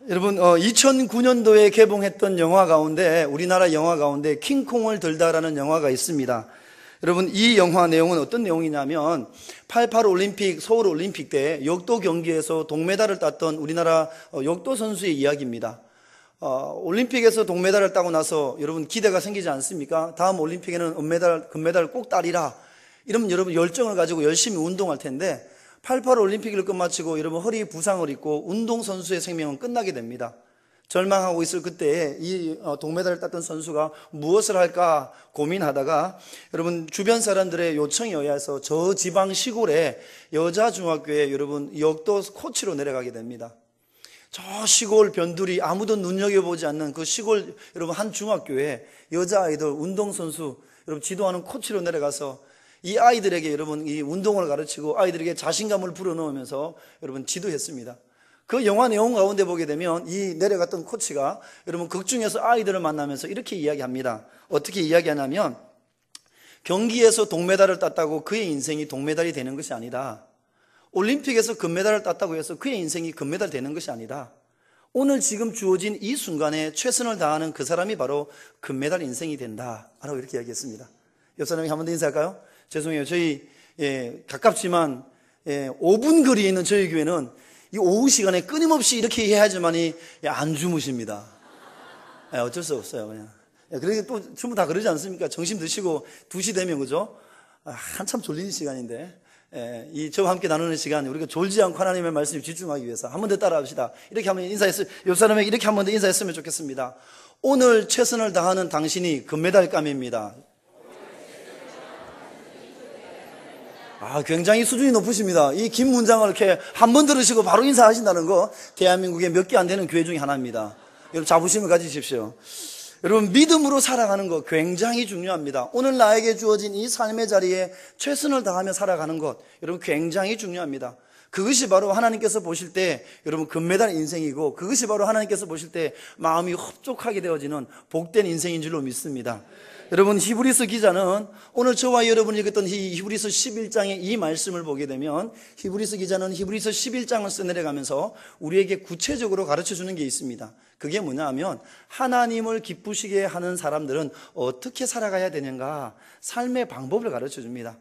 여러분 2009년도에 개봉했던 영화 가운데 우리나라 영화 가운데 킹콩을 들다라는 영화가 있습니다. 여러분 이 영화 내용은 어떤 내용이냐면 88 올림픽 서울 올림픽 때 역도 경기에서 동메달을 땄던 우리나라 역도 선수의 이야기입니다. 올림픽에서 동메달을 따고 나서 여러분 기대가 생기지 않습니까? 다음 올림픽에는 은메달, 금메달을 꼭 따리라. 이러면 여러분 열정을 가지고 열심히 운동할 텐데 88 올림픽을 끝마치고 여러분 허리 부상을 입고 운동선수의 생명은 끝나게 됩니다. 절망하고 있을 그때에 이 동메달을 땄던 선수가 무엇을 할까 고민하다가 여러분 주변 사람들의 요청에 의해서 저 지방 시골의 여자 중학교에 여러분 역도 코치로 내려가게 됩니다. 저 시골 변두리 아무도 눈여겨보지 않는 그 시골 여러분 한 중학교에 여자아이들 운동선수 여러분 지도하는 코치로 내려가서 이 아이들에게 여러분 이 운동을 가르치고 아이들에게 자신감을 불어넣으면서 여러분 지도했습니다. 그 영화 내용 가운데 보게 되면 이 내려갔던 코치가 여러분 극 중에서 아이들을 만나면서 이렇게 이야기합니다. 어떻게 이야기하냐면 경기에서 동메달을 땄다고 그의 인생이 동메달이 되는 것이 아니다. 올림픽에서 금메달을 땄다고 해서 그의 인생이 금메달 되는 것이 아니다. 오늘 지금 주어진 이 순간에 최선을 다하는 그 사람이 바로 금메달 인생이 된다 라고 이렇게 이야기했습니다. 옆 사람에게 한 번 더 인사할까요? 죄송해요. 저희 가깝지만 5분 거리에 있는 저희 교회는 이 오후 시간에 끊임없이 이렇게 해야지만이 안 주무십니다. 어쩔 수 없어요. 그냥. 그러니까 또 전부 다 그러지 않습니까? 점심 드시고 2시 되면 그죠? 한참 졸리는 시간인데 저와 함께 나누는 시간 우리가 졸지 않고 하나님의 말씀에 집중하기 위해서 한 번 더 따라합시다. 이렇게 한번 인사했어요. 옆 사람에게 이렇게 한 번 더 인사했으면 좋겠습니다. 오늘 최선을 다하는 당신이 금메달감입니다. 굉장히 수준이 높으십니다. 이 긴 문장을 이렇게 한 번 들으시고 바로 인사하신다는 거 대한민국에 몇 개 안 되는 교회 중에 하나입니다. 여러분 자부심을 가지십시오. 여러분 믿음으로 살아가는 거 굉장히 중요합니다. 오늘 나에게 주어진 이 삶의 자리에 최선을 다하며 살아가는 것 여러분 굉장히 중요합니다. 그것이 바로 하나님께서 보실 때 여러분 금메달 인생이고 그것이 바로 하나님께서 보실 때 마음이 흡족하게 되어지는 복된 인생인 줄로 믿습니다. 여러분 히브리서 기자는 오늘 저와 여러분이 읽었던 히브리서 11장의 이 말씀을 보게 되면 히브리서 기자는 히브리서 11장을 써내려가면서 우리에게 구체적으로 가르쳐주는 게 있습니다. 그게 뭐냐 하면 하나님을 기쁘시게 하는 사람들은 어떻게 살아가야 되는가 삶의 방법을 가르쳐줍니다.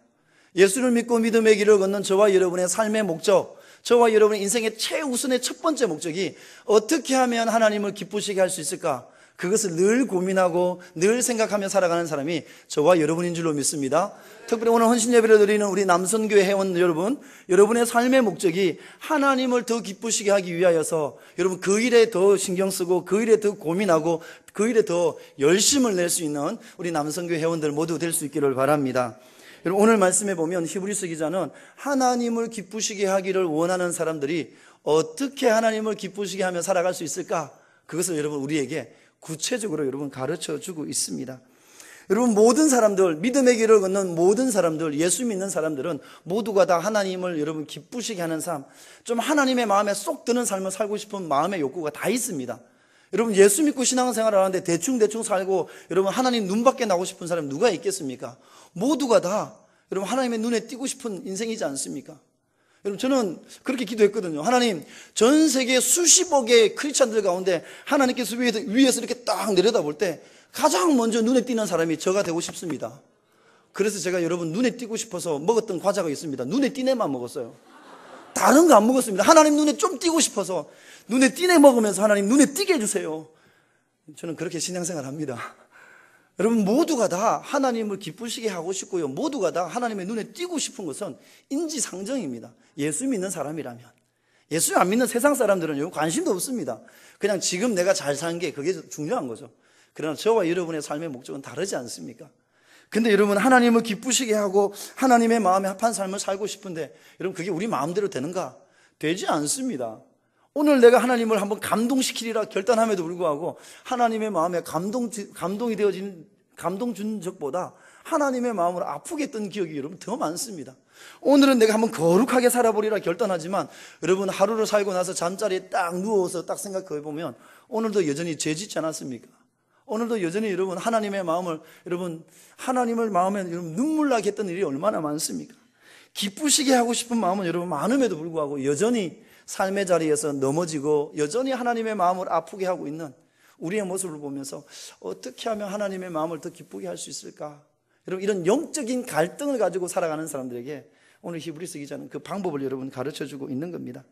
예수를 믿고 믿음의 길을 걷는 저와 여러분의 삶의 목적, 저와 여러분의 인생의 최우선의 첫 번째 목적이 어떻게 하면 하나님을 기쁘시게 할 수 있을까? 그것을 늘 고민하고 늘 생각하며 살아가는 사람이 저와 여러분인 줄로 믿습니다. 특별히 오늘 헌신 예배를 드리는 우리 남선교회 회원 여러분, 여러분의 삶의 목적이 하나님을 더 기쁘시게 하기 위하여서 여러분 그 일에 더 신경 쓰고 그 일에 더 고민하고 그 일에 더 열심을 낼 수 있는 우리 남선교회 회원들 모두 될 수 있기를 바랍니다. 여러분 오늘 말씀에 보면 히브리서 기자는 하나님을 기쁘시게 하기를 원하는 사람들이 어떻게 하나님을 기쁘시게 하며 살아갈 수 있을까? 그것을 여러분 우리에게 구체적으로 여러분 가르쳐 주고 있습니다. 여러분 모든 사람들, 믿음의 길을 걷는 모든 사람들, 예수 믿는 사람들은 모두가 다 하나님을 여러분 기쁘시게 하는 삶, 좀 하나님의 마음에 쏙 드는 삶을 살고 싶은 마음의 욕구가 다 있습니다. 여러분 예수 믿고 신앙생활을 하는데 대충 살고 여러분 하나님 눈 밖에 나고 싶은 사람 누가 있겠습니까? 모두가 다 여러분 하나님의 눈에 띄고 싶은 인생이지 않습니까? 여러분 저는 그렇게 기도했거든요. 하나님 전 세계 수십억의 크리스찬들 가운데 하나님께서 위에서 이렇게 딱 내려다볼 때 가장 먼저 눈에 띄는 사람이 저가 되고 싶습니다. 그래서 제가 여러분 눈에 띄고 싶어서 먹었던 과자가 있습니다. 눈에 띄네만 먹었어요. 다른 거 안 먹었습니다. 하나님 눈에 좀 띄고 싶어서 눈에 띄네 먹으면서 하나님 눈에 띄게 해주세요. 저는 그렇게 신앙생활 합니다. 여러분 모두가 다 하나님을 기쁘시게 하고 싶고요. 모두가 다 하나님의 눈에 띄고 싶은 것은 인지상정입니다. 예수 믿는 사람이라면. 예수 안 믿는 세상 사람들은 관심도 없습니다. 그냥 지금 내가 잘 사는 게 그게 중요한 거죠. 그러나 저와 여러분의 삶의 목적은 다르지 않습니까? 근데 여러분 하나님을 기쁘시게 하고 하나님의 마음에 합한 삶을 살고 싶은데 여러분 그게 우리 마음대로 되는가? 되지 않습니다. 오늘 내가 하나님을 한번 감동시키리라 결단함에도 불구하고 하나님의 마음에 감동이 되어진 감동 준 적보다 하나님의 마음을 아프게 했던 기억이 여러분 더 많습니다. 오늘은 내가 한번 거룩하게 살아보리라 결단하지만 여러분 하루를 살고 나서 잠자리에 딱 누워서 딱 생각해 보면 오늘도 여전히 죄 짓지 않았습니까? 오늘도 여전히 여러분 하나님의 마음을 여러분 하나님을 마음에 여러분 눈물 나게 했던 일이 얼마나 많습니까? 기쁘시게 하고 싶은 마음은 여러분 많음에도 불구하고 여전히 삶의 자리에서 넘어지고 여전히 하나님의 마음을 아프게 하고 있는 우리의 모습을 보면서 어떻게 하면 하나님의 마음을 더 기쁘게 할 수 있을까? 여러분, 이런 영적인 갈등을 가지고 살아가는 사람들에게 오늘 히브리서 기자는 그 방법을 여러분 가르쳐주고 있는 겁니다.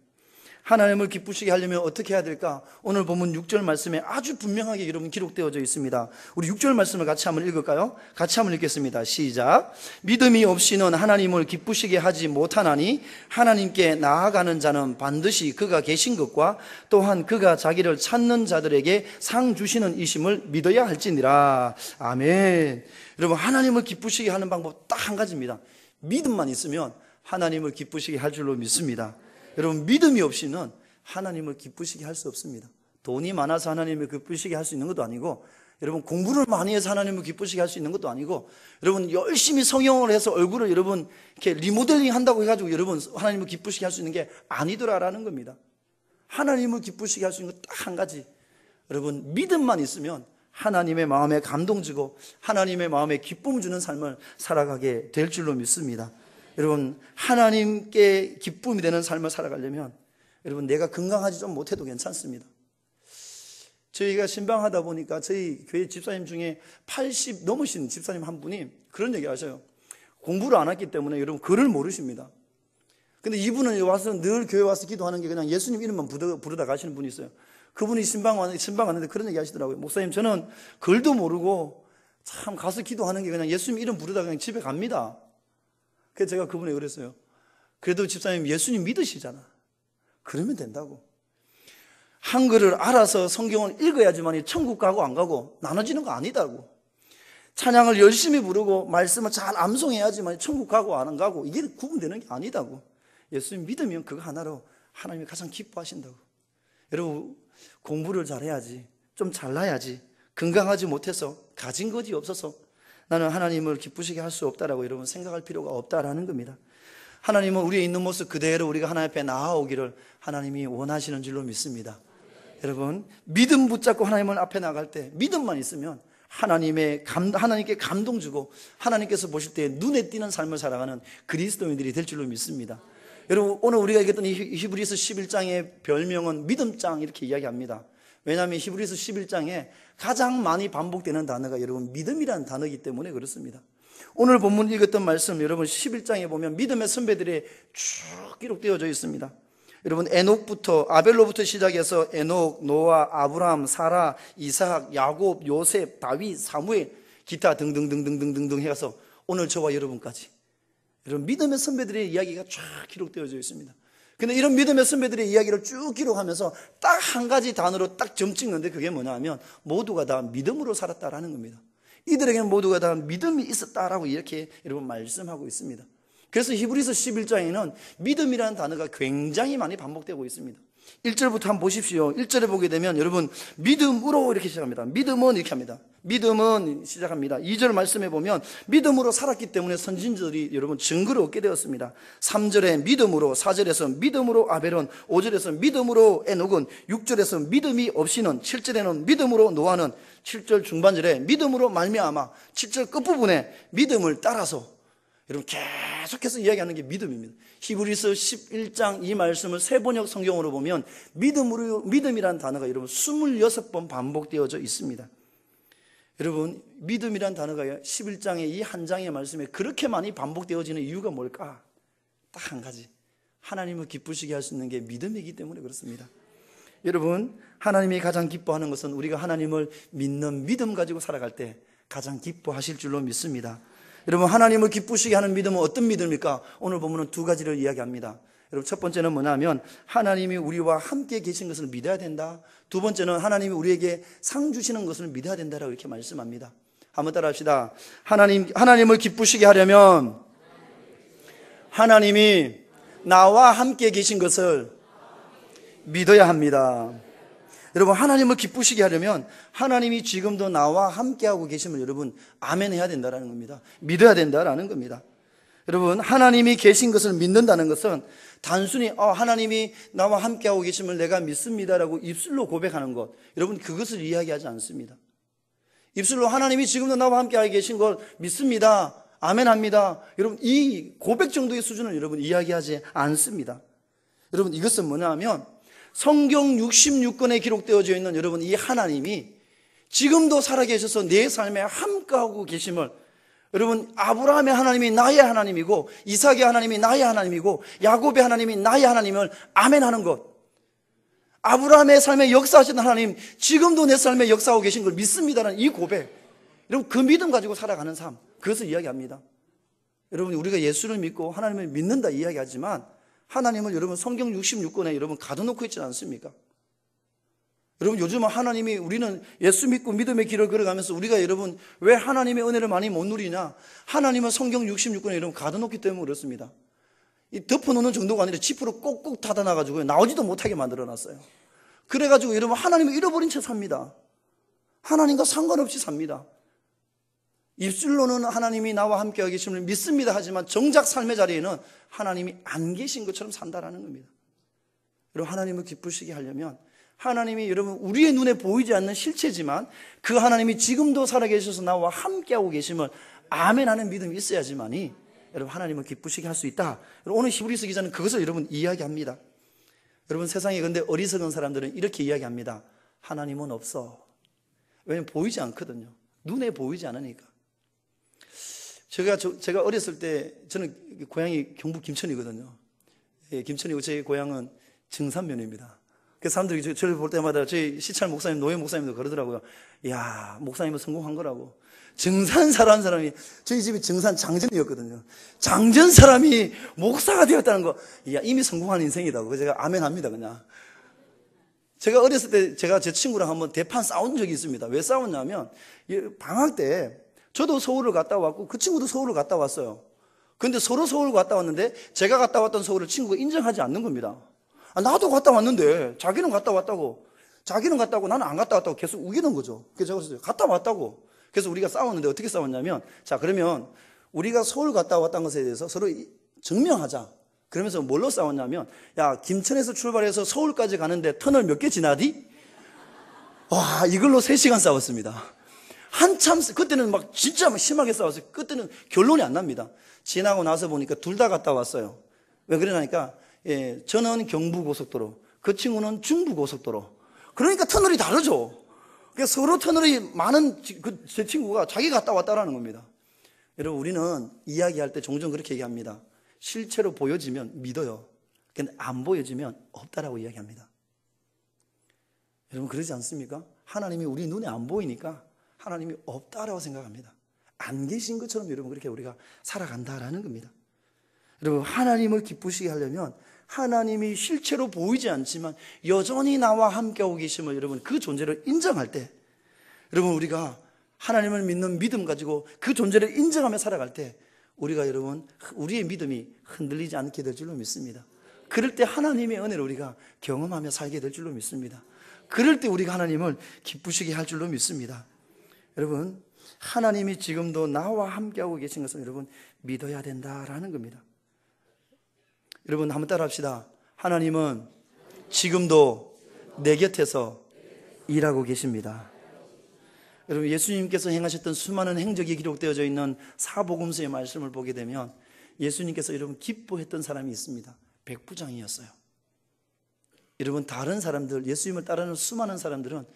하나님을 기쁘시게 하려면 어떻게 해야 될까? 오늘 본문 6절 말씀에 아주 분명하게 여러분 기록되어져 있습니다. 우리 6절 말씀을 같이 한번 읽을까요? 같이 한번 읽겠습니다. 시작. 믿음이 없이는 하나님을 기쁘시게 하지 못하나니 하나님께 나아가는 자는 반드시 그가 계신 것과 또한 그가 자기를 찾는 자들에게 상 주시는 이심을 믿어야 할지니라. 아멘. 여러분, 하나님을 기쁘시게 하는 방법 딱 한 가지입니다. 믿음만 있으면 하나님을 기쁘시게 할 줄로 믿습니다. 여러분, 믿음이 없이는 하나님을 기쁘시게 할 수 없습니다. 돈이 많아서 하나님을 기쁘시게 할 수 있는 것도 아니고, 여러분 공부를 많이 해서 하나님을 기쁘시게 할 수 있는 것도 아니고, 여러분 열심히 성형을 해서 얼굴을 여러분 이렇게 리모델링 한다고 해가지고 여러분 하나님을 기쁘시게 할 수 있는 게 아니더라라는 겁니다. 하나님을 기쁘시게 할 수 있는 것 딱 한 가지, 여러분 믿음만 있으면 하나님의 마음에 감동 주고 하나님의 마음에 기쁨 주는 삶을 살아가게 될 줄로 믿습니다. 여러분, 하나님께 기쁨이 되는 삶을 살아가려면 여러분 내가 건강하지 좀 못해도 괜찮습니다. 저희가 신방하다 보니까 저희 교회 집사님 중에 80 넘으신 집사님 한 분이 그런 얘기 하셔요. 공부를 안 했기 때문에 여러분 글을 모르십니다. 근데 이분은 와서 늘 교회 와서 기도하는 게 그냥 예수님 이름만 부르다 가시는 분이 있어요. 그분이 신방 왔는데 그런 얘기 하시더라고요. 목사님, 저는 글도 모르고 참 가서 기도하는 게 그냥 예수님 이름 부르다 그냥 집에 갑니다. 그래서 제가 그분에게 그랬어요. 그래도 집사님 예수님 믿으시잖아. 그러면 된다고. 한글을 알아서 성경을 읽어야지만 천국 가고 안 가고 나눠지는 거 아니다고. 찬양을 열심히 부르고 말씀을 잘 암송해야지만 천국 가고 안 가고 이게 구분되는 게 아니다고. 예수님 믿으면 그거 하나로 하나님이 가장 기뻐하신다고. 여러분, 공부를 잘해야지, 좀 잘나야지, 건강하지 못해서 가진 것이 없어서 나는 하나님을 기쁘시게 할 수 없다라고 여러분 생각할 필요가 없다라는 겁니다. 하나님은 우리의 있는 모습 그대로 우리가 하나님 앞에 나아오기를 하나님이 원하시는 줄로 믿습니다. 여러분, 믿음 붙잡고 하나님 앞에 나갈 때 믿음만 있으면 하나님께 감동 주고 하나님께서 보실 때 눈에 띄는 삶을 살아가는 그리스도인들이 될 줄로 믿습니다. 여러분, 오늘 우리가 읽었던 이 히브리서 11장의 별명은 믿음장 이렇게 이야기합니다. 왜냐하면 히브리서 11장에 가장 많이 반복되는 단어가 여러분 믿음이라는 단어이기 때문에 그렇습니다. 오늘 본문 읽었던 말씀 여러분 11장에 보면 믿음의 선배들이 쭉 기록되어져 있습니다. 여러분 에녹부터 아벨로부터 시작해서 에녹, 노아, 아브라함, 사라, 이삭, 야곱, 요셉, 다윗, 사무엘 기타 등등등등등등 해서 오늘 저와 여러분까지 여러분 믿음의 선배들의 이야기가 쫙 기록되어져 있습니다. 근데 이런 믿음의 선배들의 이야기를 쭉 기록하면서 딱 한 가지 단어로 딱 점 찍는데 그게 뭐냐 하면 모두가 다 믿음으로 살았다라는 겁니다. 이들에게는 모두가 다 믿음이 있었다라고 이렇게 여러분 말씀하고 있습니다. 그래서 히브리서 11장에는 믿음이라는 단어가 굉장히 많이 반복되고 있습니다. 1절부터 한번 보십시오. 1절에 보게 되면 여러분 믿음으로 이렇게 시작합니다. 믿음은 이렇게 합니다. 믿음은 시작합니다. 2절 말씀해 보면 믿음으로 살았기 때문에 선진들이 여러분 증거를 얻게 되었습니다. 3절에 믿음으로, 4절에서 믿음으로 아벨은, 5절에서 믿음으로 에녹은, 6절에서 믿음이 없이는, 7절에는 믿음으로 노아는, 7절 중반절에 믿음으로 말미암아, 7절 끝부분에 믿음을 따라서 여러분 계속해서 이야기하는 게 믿음입니다. 히브리서 11장 이 말씀을 세번역 성경으로 보면 믿음이라는 단어가 여러분 26번 반복되어져 있습니다. 여러분 믿음이라는 단어가 11장의 이 한 장의 말씀에 그렇게 많이 반복되어지는 이유가 뭘까? 딱 한 가지, 하나님을 기쁘시게 할 수 있는 게 믿음이기 때문에 그렇습니다. 여러분 하나님이 가장 기뻐하는 것은 우리가 하나님을 믿는 믿음 가지고 살아갈 때 가장 기뻐하실 줄로 믿습니다. 여러분 하나님을 기쁘시게 하는 믿음은 어떤 믿음입니까? 오늘 보면 두 가지를 이야기합니다. 여러분 첫 번째는 뭐냐면 하나님이 우리와 함께 계신 것을 믿어야 된다. 두 번째는 하나님이 우리에게 상 주시는 것을 믿어야 된다라고 이렇게 말씀합니다. 한번 따라 합시다. 하나님을 기쁘시게 하려면 하나님이 나와 함께 계신 것을 믿어야 합니다. 여러분 하나님을 기쁘시게 하려면 하나님이 지금도 나와 함께하고 계심을 여러분 아멘 해야 된다는 겁니다. 믿어야 된다는 겁니다. 여러분 하나님이 계신 것을 믿는다는 것은 단순히 하나님이 나와 함께하고 계심을 내가 믿습니다라고 입술로 고백하는 것, 여러분 그것을 이야기하지 않습니다. 입술로 하나님이 지금도 나와 함께하고 계신 걸 믿습니다, 아멘 합니다, 여러분 이 고백 정도의 수준을 여러분 이야기하지 않습니다. 여러분, 이것은 뭐냐 하면 성경 66권에 기록되어져 있는 여러분 이 하나님이 지금도 살아계셔서 내 삶에 함께하고 계심을, 여러분, 아브라함의 하나님이 나의 하나님이고 이삭의 하나님이 나의 하나님이고 야곱의 하나님이 나의 하나님을 아멘하는 것, 아브라함의 삶에 역사하신 하나님 지금도 내 삶에 역사하고 계신 걸 믿습니다라는 이 고백, 여러분 그 믿음 가지고 살아가는 삶, 그것을 이야기합니다. 여러분, 우리가 예수를 믿고 하나님을 믿는다 이야기하지만 하나님을 여러분 성경 66권에 여러분 가둬놓고 있지 않습니까? 여러분, 요즘은 하나님이, 우리는 예수 믿고 믿음의 길을 걸어가면서 우리가 여러분 왜 하나님의 은혜를 많이 못 누리냐? 하나님은 성경 66권에 여러분 가둬놓기 때문에 그렇습니다. 이 덮어놓는 정도가 아니라 지프로 꼭꼭 닫아놔가지고 나오지도 못하게 만들어놨어요. 그래가지고 여러분 하나님을 잃어버린 채 삽니다. 하나님과 상관없이 삽니다. 입술로는 하나님이 나와 함께 계심을 믿습니다 하지만 정작 삶의 자리에는 하나님이 안 계신 것처럼 산다라는 겁니다. 여러분, 하나님을 기쁘시게 하려면 하나님이 여러분 우리의 눈에 보이지 않는 실체지만 그 하나님이 지금도 살아계셔서 나와 함께하고 계심을 아멘하는 믿음이 있어야지만이 여러분 하나님을 기쁘시게 할 수 있다. 오늘 히브리서 기자는 그것을 여러분 이야기합니다. 여러분, 세상에 근데 어리석은 사람들은 이렇게 이야기합니다. 하나님은 없어. 왜냐하면 보이지 않거든요. 눈에 보이지 않으니까. 제가 어렸을 때, 저는 고향이 경북 김천이거든요. 예, 김천이고 제 고향은 증산면입니다. 그래서 사람들이 저를 볼 때마다 저희 시찰 목사님, 노예 목사님도 그러더라고요. 이야, 목사님은 성공한 거라고. 증산사라는 사람이, 저희 집이 증산 장전이었거든요. 장전 사람이 목사가 되었다는 거, 이야, 이미 성공한 인생이다. 그래서 제가 아멘합니다, 그냥. 제가 어렸을 때 제가 제 친구랑 한번 대판 싸운 적이 있습니다. 왜 싸웠냐면, 방학 때 저도 서울을 갔다 왔고 그 친구도 서울을 갔다 왔어요. 근데 서로 서울 갔다 왔는데 제가 갔다 왔던 서울을 친구가 인정하지 않는 겁니다. 나도 갔다 왔는데 자기는 갔다 왔다고, 자기는 갔다 왔고 나는 안 갔다 왔다고 계속 우기는 거죠. 그래서 제가 갔다 왔다고. 그래서 우리가 싸웠는데 어떻게 싸웠냐면, 자, 그러면 우리가 서울 갔다 왔다는 것에 대해서 서로 증명하자. 그러면서 뭘로 싸웠냐면, 야, 김천에서 출발해서 서울까지 가는데 터널 몇 개 지나디? 와, 이걸로 3시간 싸웠습니다. 한참, 그때는 막 진짜 심하게 싸웠어요. 그때는 결론이 안 납니다. 지나고 나서 보니까 둘 다 갔다 왔어요. 왜 그러냐니까, 예, 저는 경부고속도로, 그 친구는 중부고속도로. 그러니까 터널이 다르죠. 그러니까 서로 터널이 많은 제 친구가 자기 갔다 왔다라는 겁니다. 여러분, 우리는 이야기할 때 종종 그렇게 얘기합니다. 실체로 보여지면 믿어요. 근데 안 보여지면 없다라고 이야기합니다. 여러분, 그러지 않습니까? 하나님이 우리 눈에 안 보이니까 하나님이 없다라고 생각합니다. 안 계신 것처럼 여러분 그렇게 우리가 살아간다라는 겁니다. 여러분, 하나님을 기쁘시게 하려면 하나님이 실체로 보이지 않지만 여전히 나와 함께하고 계심을 여러분 그 존재를 인정할 때, 여러분 우리가 하나님을 믿는 믿음 가지고 그 존재를 인정하며 살아갈 때 우리가 여러분 우리의 믿음이 흔들리지 않게 될 줄로 믿습니다. 그럴 때 하나님의 은혜를 우리가 경험하며 살게 될 줄로 믿습니다. 그럴 때 우리가 하나님을 기쁘시게 할 줄로 믿습니다. 여러분, 하나님이 지금도 나와 함께하고 계신 것을 여러분 믿어야 된다라는 겁니다. 여러분, 한번 따라 합시다. 하나님은 지금도 내 곁에서 일하고 계십니다. 여러분, 예수님께서 행하셨던 수많은 행적이 기록되어져 있는 사복음서의 말씀을 보게 되면 예수님께서 여러분 기뻐했던 사람이 있습니다. 백부장이었어요. 여러분, 다른 사람들, 예수님을 따르는 수많은 사람들은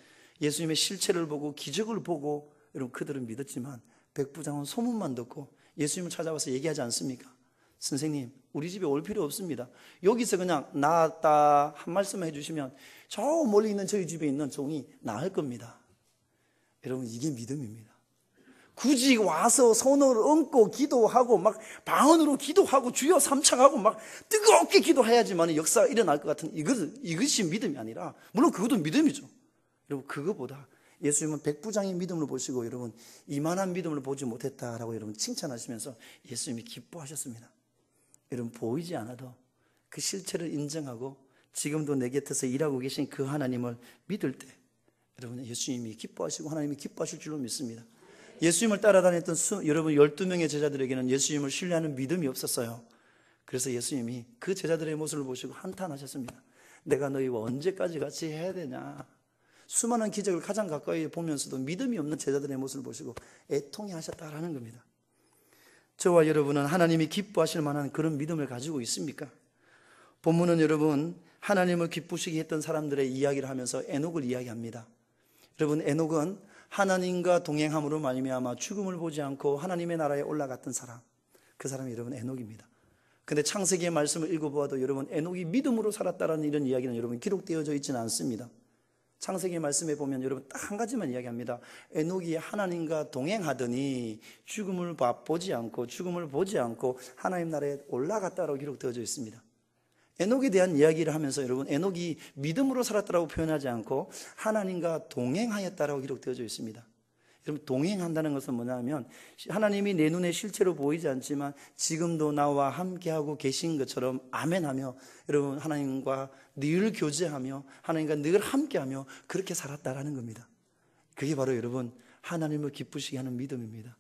예수님의 실체를 보고 기적을 보고 여러분 그들은 믿었지만 백부장은 소문만 듣고 예수님을 찾아와서 얘기하지 않습니까? 선생님, 우리 집에 올 필요 없습니다. 여기서 그냥 나았다 한 말씀만 해주시면 저 멀리 있는 저희 집에 있는 종이 나을 겁니다. 여러분, 이게 믿음입니다. 굳이 와서 손을 얹고 기도하고 막 방언으로 기도하고 주여 삼창하고 막 뜨겁게 기도해야지만 역사가 일어날 것 같은 이것이 믿음이 아니라, 물론 그것도 믿음이죠. 여러분, 그거보다 예수님은 백부장의 믿음을 보시고 여러분 이만한 믿음을 보지 못했다라고 여러분 칭찬하시면서 예수님이 기뻐하셨습니다. 여러분, 보이지 않아도 그 실체를 인정하고 지금도 내 곁에서 일하고 계신 그 하나님을 믿을 때 여러분 예수님이 기뻐하시고 하나님이 기뻐하실 줄로 믿습니다. 예수님을 따라다녔던 여러분 12명의 제자들에게는 예수님을 신뢰하는 믿음이 없었어요. 그래서 예수님이 그 제자들의 모습을 보시고 한탄하셨습니다. 내가 너희와 언제까지 같이 해야 되냐. 수많은 기적을 가장 가까이 보면서도 믿음이 없는 제자들의 모습을 보시고 애통해 하셨다라는 겁니다. 저와 여러분은 하나님이 기뻐하실 만한 그런 믿음을 가지고 있습니까? 본문은 여러분 하나님을 기쁘시게 했던 사람들의 이야기를 하면서 에녹을 이야기합니다. 여러분, 에녹은 하나님과 동행함으로 말미암아 죽음을 보지 않고 하나님의 나라에 올라갔던 사람, 그 사람이 여러분 에녹입니다. 근데 창세기의 말씀을 읽어보아도 여러분 에녹이 믿음으로 살았다라는 이런 이야기는 여러분 기록되어져 있지는 않습니다. 창세기 말씀에 보면 여러분 딱 한 가지만 이야기합니다. 에녹이 하나님과 동행하더니 죽음을 보지 않고 하나님 나라에 올라갔다라고 기록되어져 있습니다. 에녹에 대한 이야기를 하면서 여러분 에녹이 믿음으로 살았다라고 표현하지 않고 하나님과 동행하였다라고 기록되어져 있습니다. 여러분 동행한다는 것은 뭐냐면 하나님이 내 눈에 실체로 보이지 않지만 지금도 나와 함께하고 계신 것처럼 아멘하며 여러분 하나님과 늘 교제하며 하나님과 늘 함께하며 그렇게 살았다라는 겁니다. 그게 바로 여러분 하나님을 기쁘시게 하는 믿음입니다.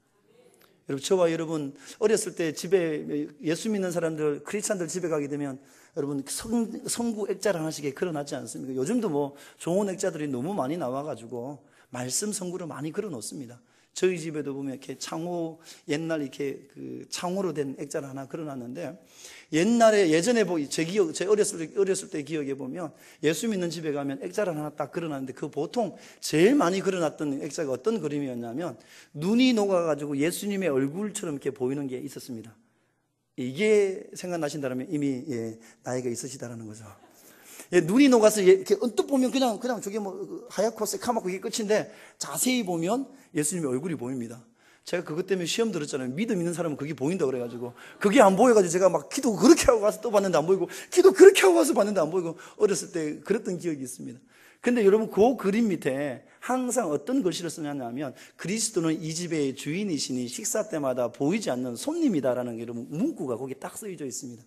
여러분 저와 여러분 어렸을 때 집에 예수 믿는 사람들 크리스찬들 집에 가게 되면 여러분 성구 액자를 하나씩 걸어놨지 않습니까? 요즘도 뭐 좋은 액자들이 너무 많이 나와가지고 말씀 성구를 많이 걸어 놓습니다. 저희 집에도 보면 이렇게 창호 옛날 이렇게 그 창호로 된 액자를 하나 걸어 놨는데 예전에 제 어렸을 때 기억에 보면 예수 믿는 집에 가면 액자를 하나 딱 걸어 놨는데 그 보통 제일 많이 걸어 놨던 액자가 어떤 그림이었냐면 눈이 녹아가지고 예수님의 얼굴처럼 이렇게 보이는 게 있었습니다. 이게 생각나신다면 이미 나이가 있으시다라는 거죠. 눈이 녹아서 이렇게 언뜻 보면 그냥 저게 뭐 하얗고 새카맣고 이게 끝인데 자세히 보면 예수님의 얼굴이 보입니다. 제가 그것 때문에 시험 들었잖아요. 믿음 있는 사람은 그게 보인다고 그래가지고 그게 안 보여가지고 제가 막 기도 그렇게 하고 가서 또 봤는데 안 보이고 기도 그렇게 하고 가서 봤는데 안 보이고 어렸을 때 그랬던 기억이 있습니다. 근데 여러분 그 그림 밑에 항상 어떤 글씨를 쓰냐면 그리스도는 이 집의 주인이시니 식사 때마다 보이지 않는 손님이다라는 게 여러분 문구가 거기 딱 쓰여져 있습니다.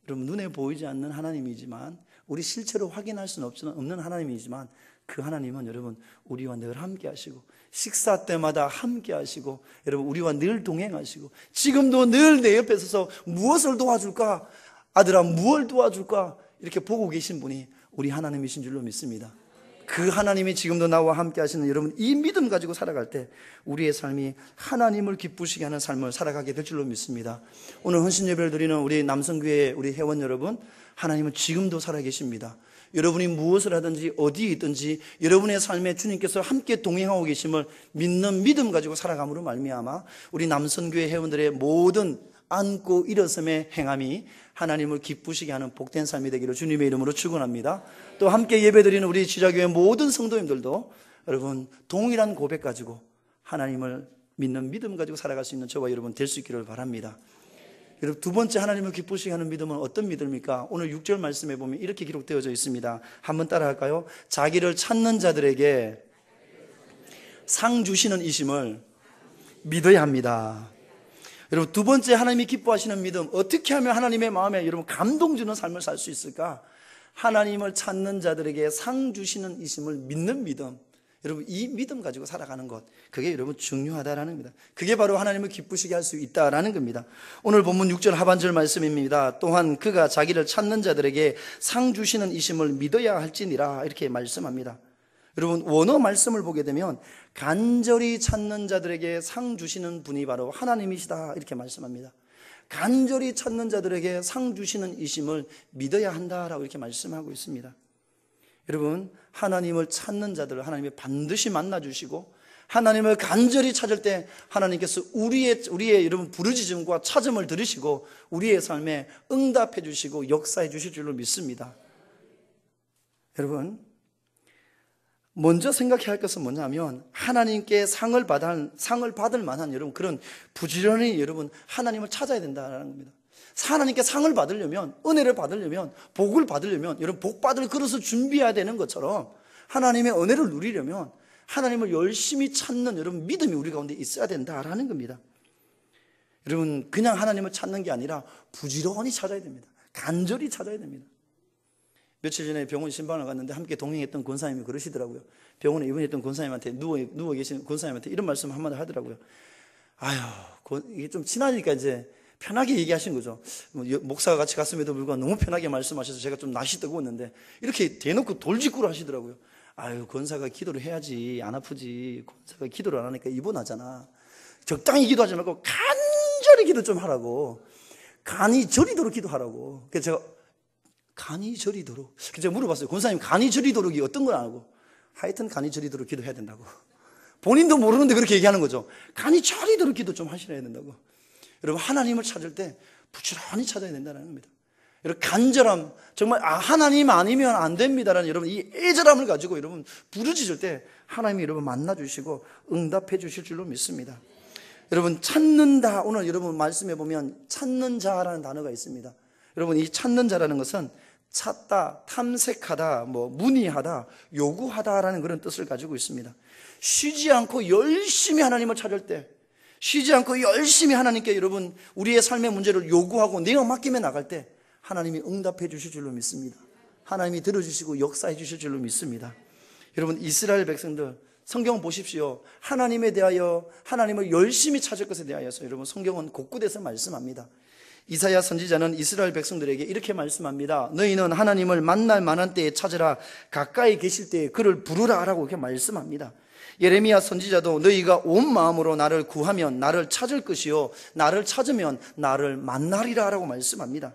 여러분 눈에 보이지 않는 하나님이지만 우리 실체로 확인할 수는 없는 하나님이지만 그 하나님은 여러분 우리와 늘 함께 하시고 식사 때마다 함께 하시고 여러분 우리와 늘 동행하시고 지금도 늘 내 옆에 서서 무엇을 도와줄까? 아들아 무엇을 도와줄까? 이렇게 보고 계신 분이 우리 하나님이신 줄로 믿습니다. 그 하나님이 지금도 나와 함께 하시는 여러분 이 믿음 가지고 살아갈 때 우리의 삶이 하나님을 기쁘시게 하는 삶을 살아가게 될 줄로 믿습니다. 오늘 헌신 예배를 드리는 우리 남성교회 우리 회원 여러분 하나님은 지금도 살아계십니다. 여러분이 무엇을 하든지 어디에 있든지 여러분의 삶에 주님께서 함께 동행하고 계심을 믿는 믿음 가지고 살아감으로 말미암아 우리 남성교회 회원들의 모든 앉고 일어섬의 행함이 하나님을 기쁘시게 하는 복된 삶이 되기를 주님의 이름으로 축원합니다. 또 함께 예배드리는 우리 지자교회 모든 성도님들도 여러분 동일한 고백 가지고 하나님을 믿는 믿음 가지고 살아갈 수 있는 저와 여러분 될 수 있기를 바랍니다. 여러분 두 번째 하나님을 기쁘시게 하는 믿음은 어떤 믿음입니까? 오늘 6절 말씀에 보면 이렇게 기록되어져 있습니다. 한번 따라할까요? 자기를 찾는 자들에게 상 주시는 이심을 믿어야 합니다. 여러분 두 번째 하나님이 기뻐하시는 믿음, 어떻게 하면 하나님의 마음에 여러분 감동 주는 삶을 살 수 있을까? 하나님을 찾는 자들에게 상 주시는 이심을 믿는 믿음. 여러분 이 믿음 가지고 살아가는 것, 그게 여러분 중요하다라는 겁니다. 그게 바로 하나님을 기쁘시게 할 수 있다라는 겁니다. 오늘 본문 6절 하반절 말씀입니다. 또한 그가 자기를 찾는 자들에게 상 주시는 이심을 믿어야 할지니라 이렇게 말씀합니다. 여러분 원어 말씀을 보게 되면 간절히 찾는 자들에게 상 주시는 분이 바로 하나님이시다 이렇게 말씀합니다. 간절히 찾는 자들에게 상 주시는 이심을 믿어야 한다라고 이렇게 말씀하고 있습니다. 여러분 하나님을 찾는 자들을 하나님이 반드시 만나주시고 하나님을 간절히 찾을 때 하나님께서 우리의 여러분 부르짖음과 찾음을 들으시고 우리의 삶에 응답해 주시고 역사해 주실 줄로 믿습니다. 여러분 먼저 생각해야 할 것은 뭐냐면 하나님께 상을 받을 만한 여러분 그런 부지런히 여러분 하나님을 찾아야 된다는 겁니다. 하나님께 상을 받으려면 은혜를 받으려면 복을 받으려면 여러분 복 받을 그릇을 준비해야 되는 것처럼 하나님의 은혜를 누리려면 하나님을 열심히 찾는 여러분 믿음이 우리 가운데 있어야 된다라는 겁니다. 여러분 그냥 하나님을 찾는 게 아니라 부지런히 찾아야 됩니다. 간절히 찾아야 됩니다. 며칠 전에 병원 신방을 갔는데 함께 동행했던 권사님이 그러시더라고요. 병원에 입원했던 권사님한테 누워 계신 권사님한테 이런 말씀 한마디 하더라고요. 이게 좀 친하니까 이제 편하게 얘기하신 거죠. 목사가 같이 갔음에도 불구하고 너무 편하게 말씀하셔서 제가 좀 낯이 뜨거웠는데 이렇게 대놓고 돌직구를 하시더라고요. 권사가 기도를 해야지 안 아프지. 권사가 기도를 안 하니까 입원하잖아. 적당히 기도하지 말고 간절히 기도 좀 하라고. 간이 저리도록 기도하라고. 그래서 제가 간이 저리도록. 제가 물어봤어요. 권사님, 간이 저리도록이 어떤 건 알고? 하여튼 간이 저리도록 기도해야 된다고. 본인도 모르는데 그렇게 얘기하는 거죠. 간이 저리도록 기도 좀 하셔야 된다고. 여러분, 하나님을 찾을 때 부지런히 찾아야 된다는 겁니다. 여러분, 간절함, 정말 하나님 아니면 안 됩니다라는 여러분 이 애절함을 가지고 여러분 부르짖을 때 하나님이 여러분 만나주시고 응답해 주실 줄로 믿습니다. 여러분, 찾는다, 오늘 여러분 말씀해 보면 찾는 자라는 단어가 있습니다. 여러분, 이 찾는 자라는 것은 찾다, 탐색하다, 문의하다, 요구하다라는 그런 뜻을 가지고 있습니다. 쉬지 않고 열심히 하나님을 찾을 때, 쉬지 않고 열심히 하나님께 여러분 우리의 삶의 문제를 요구하고 내가 맡기며 나갈 때 하나님이 응답해 주실 줄로 믿습니다. 하나님이 들어주시고 역사해 주실 줄로 믿습니다. 여러분, 이스라엘 백성들 성경 보십시오. 하나님에 대하여, 하나님을 열심히 찾을 것에 대하여서 여러분 성경은 곳곳에서 말씀합니다. 이사야 선지자는 이스라엘 백성들에게 이렇게 말씀합니다. 너희는 하나님을 만날 만한 때에 찾으라. 가까이 계실 때에 그를 부르라 라고 이렇게 말씀합니다. 예레미야 선지자도 너희가 온 마음으로 나를 구하면 나를 찾을 것이요 나를 찾으면 나를 만나리라 라고 말씀합니다.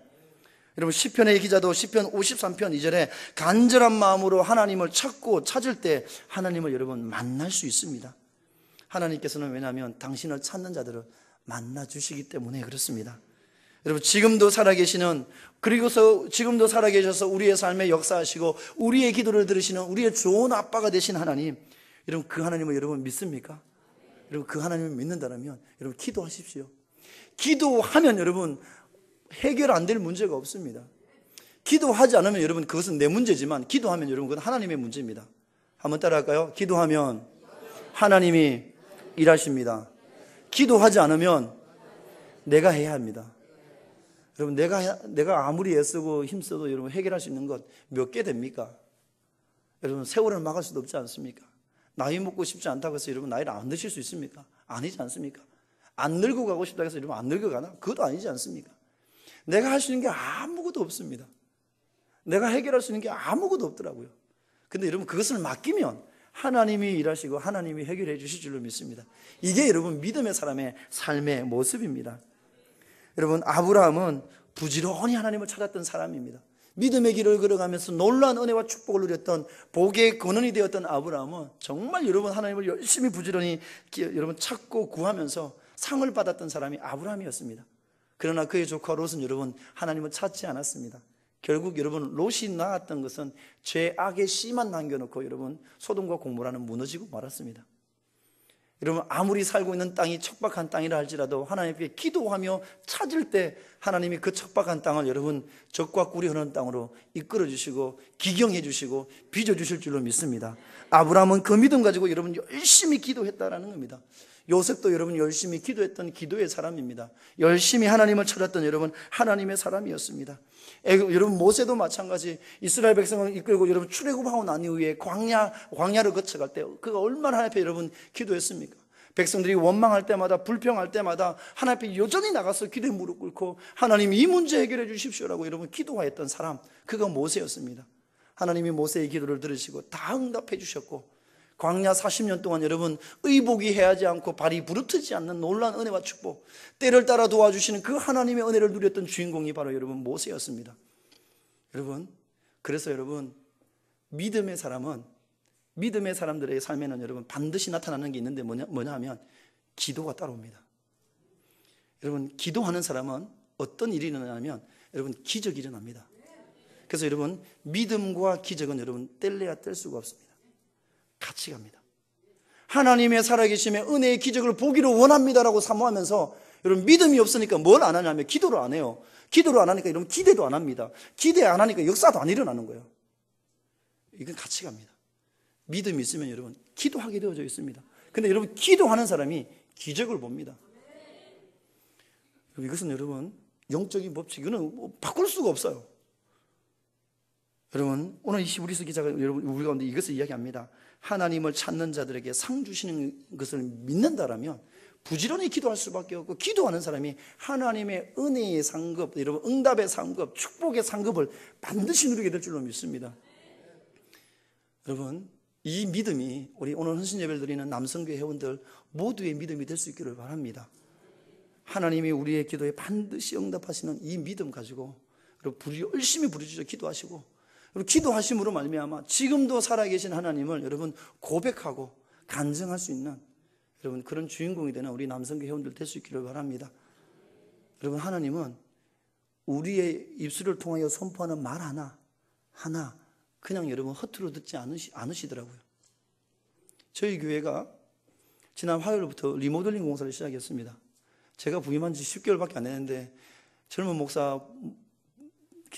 여러분, 시편의 기자도 시편 53편 2절에 간절한 마음으로 하나님을 찾고 찾을 때 하나님을 여러분 만날 수 있습니다. 하나님께서는 왜냐하면 당신을 찾는 자들을 만나주시기 때문에 그렇습니다. 여러분, 지금도 살아계시는, 그리고서 지금도 살아계셔서 우리의 삶에 역사하시고 우리의 기도를 들으시는 우리의 좋은 아빠가 되신 하나님, 여러분 그 하나님을 여러분 믿습니까? 여러분 그 하나님을 믿는다면 여러분 기도하십시오. 기도하면 여러분 해결 안 될 문제가 없습니다. 기도하지 않으면 여러분 그것은 내 문제지만 기도하면 여러분 그건 하나님의 문제입니다. 한번 따라할까요? 기도하면 하나님이 일하십니다. 기도하지 않으면 내가 해야 합니다. 여러분, 내가 아무리 애쓰고 힘써도 여러분 해결할 수 있는 것 몇 개 됩니까? 여러분, 세월을 막을 수도 없지 않습니까? 나이 먹고 싶지 않다고 해서 여러분 나이를 안 드실 수 있습니까? 아니지 않습니까? 안 늙어 가고 싶다고 해서 여러분 안 늙어가나? 그것도 아니지 않습니까? 내가 할 수 있는 게 아무것도 없습니다. 내가 해결할 수 있는 게 아무것도 없더라고요. 근데 여러분 그것을 맡기면 하나님이 일하시고 하나님이 해결해 주실 줄로 믿습니다. 이게 여러분 믿음의 사람의 삶의 모습입니다. 여러분, 아브라함은 부지런히 하나님을 찾았던 사람입니다. 믿음의 길을 걸어가면서 놀라운 은혜와 축복을 누렸던 복의 근원이 되었던 아브라함은 정말 여러분 하나님을 열심히 부지런히 여러분 찾고 구하면서 상을 받았던 사람이 아브라함이었습니다. 그러나 그의 조카 롯은 여러분 하나님을 찾지 않았습니다. 결국 여러분 롯이 낳았던 것은 죄악의 씨만 남겨놓고 여러분 소돔과 고모라는 무너지고 말았습니다. 여러분 아무리 살고 있는 땅이 척박한 땅이라 할지라도 하나님께 기도하며 찾을 때 하나님이 그 척박한 땅을 여러분 적과 꿀이 흐르는 땅으로 이끌어 주시고 기경해 주시고 빚어 주실 줄로 믿습니다. 아브라함은 그 믿음 가지고 여러분 열심히 기도했다라는 겁니다. 요셉도 여러분 열심히 기도했던 기도의 사람입니다. 열심히 하나님을 찾았던 여러분 하나님의 사람이었습니다. 여러분 모세도 마찬가지 이스라엘 백성을 이끌고 여러분 출애굽하고 난 이후에 광야를 거쳐갈 때 그가 얼마나 하나님 앞에 여러분 기도했습니까? 백성들이 원망할 때마다 불평할 때마다 하나님 앞에 여전히 나가서 기도에 무릎 꿇고 하나님 이 문제 해결해 주십시오라고 여러분 기도하였던 사람, 그가 모세였습니다. 하나님이 모세의 기도를 들으시고 다 응답해 주셨고 광야 40년 동안 여러분 의복이 해하지 않고 발이 부르트지 않는 놀라운 은혜와 축복, 때를 따라 도와주시는 그 하나님의 은혜를 누렸던 주인공이 바로 여러분 모세였습니다. 여러분, 그래서 여러분 믿음의 사람들의 삶에는 여러분 반드시 나타나는 게 있는데 뭐냐 하면 기도가 따라옵니다. 여러분 기도하는 사람은 어떤 일이 일어나냐면 여러분 기적이 일어납니다. 그래서 여러분 믿음과 기적은 여러분 뗄래야 뗄 수가 없습니다. 같이 갑니다. 하나님의 살아계심에 은혜의 기적을 보기를 원합니다라고 사모하면서 여러분 믿음이 없으니까 뭘 안 하냐면 기도를 안 해요. 기도를 안 하니까 여러분 기대도 안 합니다. 기대 안 하니까 역사도 안 일어나는 거예요. 이건 같이 갑니다. 믿음이 있으면 여러분 기도하게 되어져 있습니다. 근데 여러분 기도하는 사람이 기적을 봅니다. 이것은 여러분 영적인 법칙, 이거는 바꿀 수가 없어요. 여러분 오늘 이 히브리서 기자가 여러분 우리 가운데 이것을 이야기합니다. 하나님을 찾는 자들에게 상 주시는 것을 믿는다라면 부지런히 기도할 수밖에 없고, 기도하는 사람이 하나님의 은혜의 상급, 여러분 응답의 상급, 축복의 상급을 반드시 누리게 될 줄로 믿습니다. 여러분 이 믿음이 우리 오늘 헌신 예배를 드리는 남성교회 회원들 모두의 믿음이 될 수 있기를 바랍니다. 하나님이 우리의 기도에 반드시 응답하시는 이 믿음 가지고 그리고 열심히 부르짖어 기도하시고, 그리고 기도하심으로 말미암아 지금도 살아계신 하나님을 여러분 고백하고 간증할 수 있는 여러분 그런 주인공이 되는 우리 남성교 회원들 될 수 있기를 바랍니다. 여러분, 하나님은 우리의 입술을 통하여 선포하는 말 하나 그냥 여러분 허투루 듣지 않으시더라고요. 저희 교회가 지난 화요일부터 리모델링 공사를 시작했습니다. 제가 부임한 지 10개월밖에 안 됐는데 젊은 목사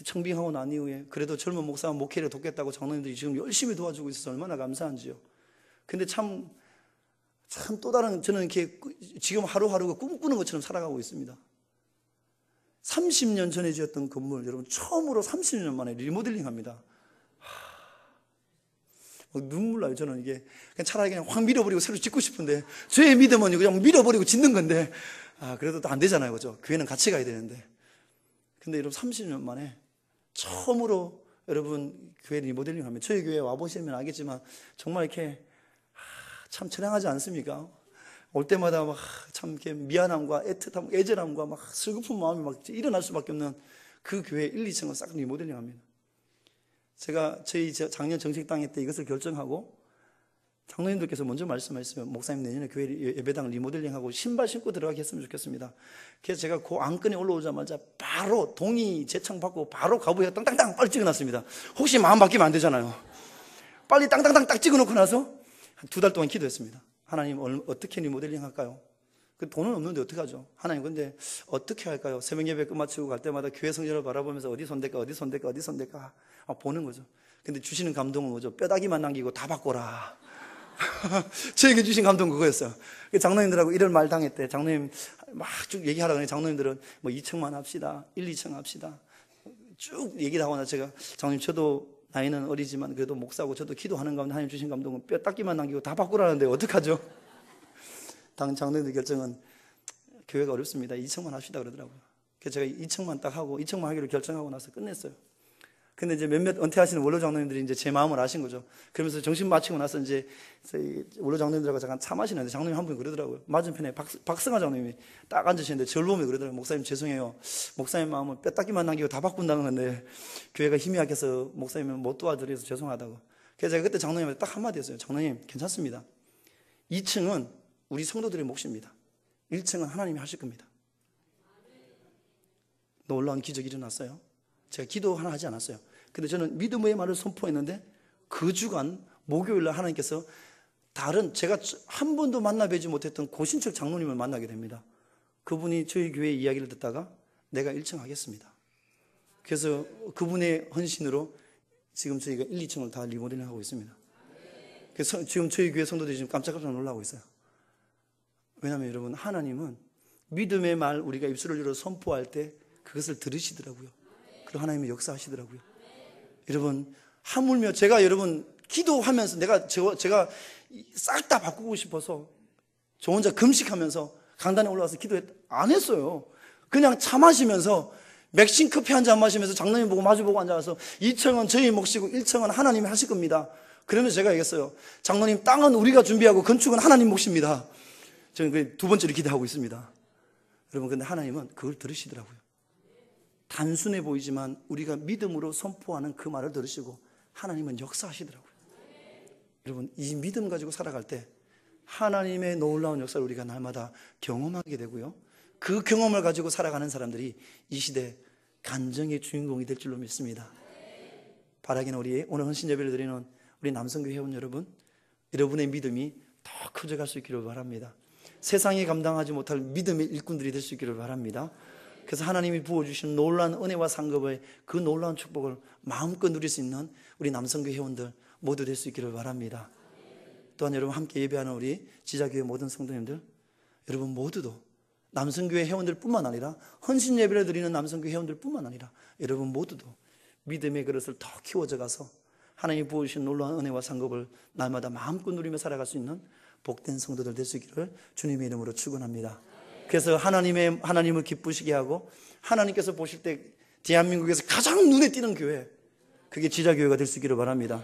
청빙하고 난 이후에 그래도 젊은 목사 목회를 돕겠다고 장로님들이 지금 열심히 도와주고 있어서 얼마나 감사한지요. 근데 참 또 다른, 저는 이렇게 지금 하루하루가 꿈꾸는 것처럼 살아가고 있습니다. 30년 전에 지었던 건물, 여러분 처음으로 30년 만에 리모델링 합니다. 눈물 나요. 저는 이게 그냥 차라리 그냥 확 밀어버리고 새로 짓고 싶은데, 저의 믿음은 그냥 밀어버리고 짓는 건데, 그래도 또 안 되잖아요. 그죠? 교회는 같이 가야 되는데. 근데 여러분 30년 만에 처음으로 여러분 교회 리모델링 하면, 저희 교회 와보시면 알겠지만 정말 이렇게 참 처량하지 않습니까? 올 때마다 막 참 이렇게 미안함과 애틋함, 애절함과 막 슬픈 마음이 막 일어날 수밖에 없는 그 교회 1, 2층을 싹 리모델링 합니다. 제가 저희 작년 정식당회 때 이것을 결정하고 장로님들께서 먼저 말씀하셨어요. 목사님, 내년에 교회 예배당 리모델링하고 신발 신고 들어가게 했으면 좋겠습니다. 그래서 제가 그 안건에 올라오자마자 바로 동의 제청 받고 바로 가부에 땅땅땅 빨리 찍어놨습니다. 혹시 마음 바뀌면 안 되잖아요. 빨리 땅땅땅 딱 찍어놓고 나서 한 2달 동안 기도했습니다. 하나님, 어떻게 리모델링 할까요? 그 돈은 없는데 어떡하죠? 하나님, 근데 어떻게 할까요? 새벽 예배 끝마치고 갈 때마다 교회 성전을 바라보면서 어디 손댈까 어디 손댈까 어디 손댈까 보는 거죠. 근데 주시는 감동은 뭐죠? 뼈다귀만 남기고 다 바꿔라. 저에게 주신 감동은 그거였어요. 장로님들하고 이런 말 당했대. 장로님 막 쭉 얘기하라고 하니 장로님들은 뭐 2층만 합시다, 1, 2층 합시다, 쭉 얘기를 하고 나서 제가, 장로님 저도 나이는 어리지만 그래도 목사고 저도 기도하는 가운데 하나님 주신 감동은 뼈다귀만 남기고 다 바꾸라는데 어떡하죠? 장로님들 결정은 교회가 어렵습니다. 2층만 합시다 그러더라고요. 그래서 제가 2층만 딱 하고 2층만 하기로 결정하고 나서 끝냈어요. 근데 이제 몇몇 은퇴하시는 원로 장로님들이 이제 제 마음을 아신 거죠. 그러면서 정신 마치고 나서 이제 원로 장로님들하고 잠깐 차 마시는데 장로님 한 분이 그러더라고요. 맞은편에 박승하 장로님이 딱 앉으시는데 저를 보며 그러더라고요. 목사님 죄송해요. 목사님 마음을 뼈다귀만 남기고 다 바꾼다는 건데 교회가 힘이 약해서 목사님은 못 도와드려서 죄송하다고. 그래서 제가 그때 장로님한테 딱 한마디 했어요. 장로님 괜찮습니다. 2층은 우리 성도들의 몫입니다. 1층은 하나님이 하실 겁니다. 놀라운 기적이 일어났어요. 제가 기도 하나 하지 않았어요. 근데 저는 믿음의 말을 선포했는데 그 주간 목요일날 하나님께서 다른, 제가 한 번도 만나뵈지 못했던 고신척 장로님을 만나게 됩니다. 그분이 저희 교회 이야기를 듣다가 내가 1층 하겠습니다. 그래서 그분의 헌신으로 지금 저희가 1, 2층을 다 리모델링 하고 있습니다. 그래서 지금 저희 교회 성도들이 지금 깜짝깜짝 놀라고 있어요. 왜냐하면 여러분, 하나님은 믿음의 말 우리가 입술을 열어 선포할 때 그것을 들으시더라고요. 그리고 하나님이 역사하시더라고요. 여러분, 하물며 제가 여러분 기도하면서 제가 싹 다 바꾸고 싶어서 저 혼자 금식하면서 강단에 올라와서 안 했어요. 그냥 차 마시면서 맥심 커피 한 잔 마시면서 장로님 보고 마주보고 앉아서 2층은 저희 몫이고 1층은 하나님이 하실 겁니다. 그러면서 제가 얘기했어요. 장로님, 땅은 우리가 준비하고 건축은 하나님 몫입니다. 저는 그 2번째로 기도하고 있습니다. 여러분, 근데 하나님은 그걸 들으시더라고요. 단순해 보이지만 우리가 믿음으로 선포하는 그 말을 들으시고 하나님은 역사하시더라고요. 여러분, 이 믿음 가지고 살아갈 때 하나님의 놀라운 역사를 우리가 날마다 경험하게 되고요. 그 경험을 가지고 살아가는 사람들이 이 시대 간증의 주인공이 될 줄로 믿습니다. 바라기는 우리 오늘 헌신 예배를 드리는 우리 남성교 회원 여러분, 여러분의 믿음이 더 커져갈 수 있기를 바랍니다. 세상이 감당하지 못할 믿음의 일꾼들이 될 수 있기를 바랍니다. 그래서 하나님이 부어주신 놀라운 은혜와 상급의 그 놀라운 축복을 마음껏 누릴 수 있는 우리 남성교 회원들 모두 될 수 있기를 바랍니다. 또한 여러분, 함께 예배하는 우리 지자교회 모든 성도님들, 여러분 모두도 남성교회 회원들 뿐만 아니라 헌신 예배를 드리는 남성교회 회원들 뿐만 아니라 여러분 모두도 믿음의 그릇을 더 키워져 가서 하나님이 부어주신 놀라운 은혜와 상급을 날마다 마음껏 누리며 살아갈 수 있는 복된 성도들 될 수 있기를 주님의 이름으로 축원합니다. 그래서 하나님을 기쁘시게 하고 하나님께서 보실 때 대한민국에서 가장 눈에 띄는 교회, 그게 지자교회가 될 수 있기를 바랍니다.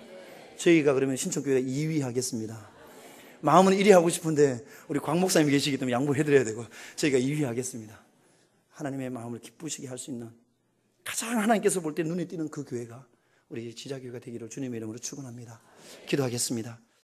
저희가 그러면 신천교회가 2위 하겠습니다. 마음은 1위 하고 싶은데 우리 광 목사님이 계시기 때문에 양보해드려야 되고 저희가 2위 하겠습니다. 하나님의 마음을 기쁘시게 할 수 있는 가장 하나님께서 볼 때 눈에 띄는 그 교회가 우리 지자교회가 되기를 주님의 이름으로 축원합니다. 기도하겠습니다.